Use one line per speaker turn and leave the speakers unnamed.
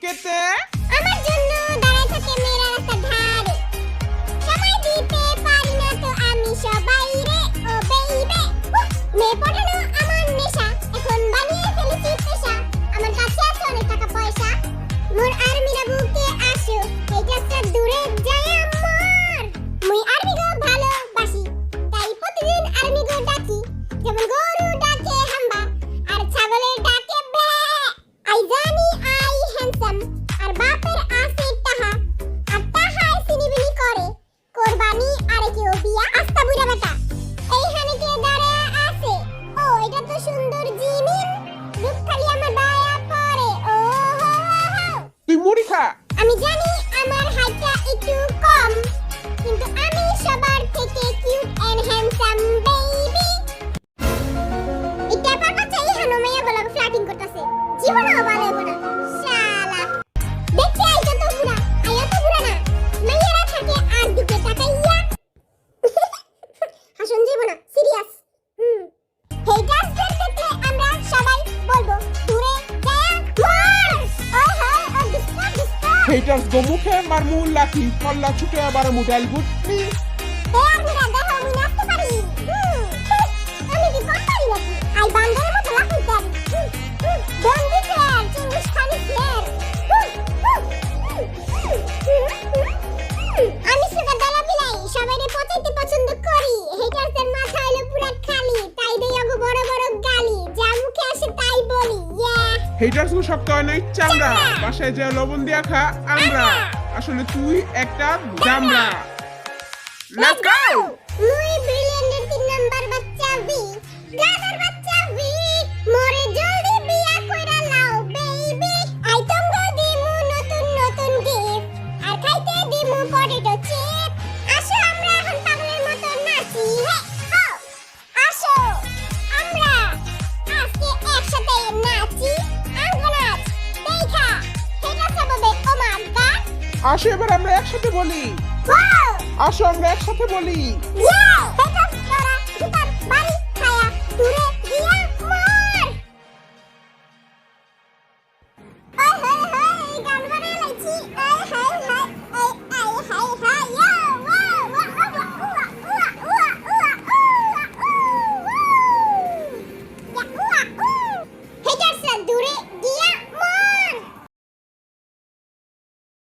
কেতে?
আমার জন্য দাঁড়ায় থাকে মেয়েরা রাস্তার ধারে। সময় দিতে পারি না তো আমি সবাই রে, ও বেইবে। মেয়ে পটানো আমার নেশা, এখন বানিয়ে ফেলেছি পেশা। আমার কাছে আছে অনেক টাকা পয়সা, মোর আর্মিরা বুকে আসো, এই কাজটা দূরে যায় আমার। মুই আর্মি গো ভালোবাসি, তাই প্রতিদিন আর্মি গো ডাকি। যেমন গরু ডাকে হাম্বা, আর ছাগলের ডাকে বে। আই জানি আই হ্যান্ডসাম, আর বাপের আছে টাহা, আর টাহায় সিনিবিনি করে কোরবানি আরে কেউ বিয়া। আস্তা বুড়া বেটা এইখানে কে দাঁড়ায় আছে? ও এটা তো সুন্দর জিমিন, রূপ খালি আমার বায়া পরে। ও হো হো,
তুই মুড়ি খা।
আমি জানি আমার হাইটটা একটু কম, কিন্তু আমি সবার থেকে কিউট এন্ড হ্যান্ডসাম বেবি। এটা বাচ্চা ইহানো মেয়ে বলা ফ্লার্টিং করতেছে, জীবনও ভালো হবে না শালা। দেখতে আইতো তো পুরা, আয়া তো পুরা না, মেয়েরা থাকে আর দিকে তাকাইয়া। হাসন জীবন সিরিয়াস। হেটার্সদের দেখলে আমরা সবাই বলবো দূরে যায় মর। ওই হয় ও ডিস্টার্ব ডিস্টার্ব।
হেটার্স গো মুখে মারমু লাঠি, কল্লা ছুটে আবার মুডাল গুটনি।
আর মুরা দেখো আমি নাচতে পারি। আমি কি কম পারি নাকি? আই বান্দরের মতো লাফাইতে পারি। ডোন্ট বি ফেয়ার, চিঙ্গুস খালি ফ্লেয়ার। আমি সুগার দালা বিলাই, সবাইরে পচাইতে পছন্দ করি। হেটার্সের মাথা হলো পুরা খালি, তাই দেই ওগো বড় বড় গালি, যা মুখে আসে তাই বলি। ইয়া
হেটার্স গো শক্ত হয় নাই চামড়া, বাসায় যে লবণ দিয়া খা আমরা। আসলে তুই একটা জামড়া। Let's go.
মুই ব্রিলিয়ান্টের 3 নাম্বার বাচ্চা ভি, গাদার বাচ্চা ভি, মোরে জলদি বিয়া কইরা লাও বেবি। আইটেম গো দিমু নতুন নতুন গিফট, আর খাইতে দিমু পটেটো চিপ। আসো আমরা এখন পাগলের মতো নাচি, হে হো। আসো আমরা আজকে একসাথে নাচি, আঙ্গনাচ দেখা হেটা সববে। ও মাই গড,
আসো এবার আমরা একসাথে বলি,
ওয়াও
আসো আমরা একসাথে বলি।
ইয়া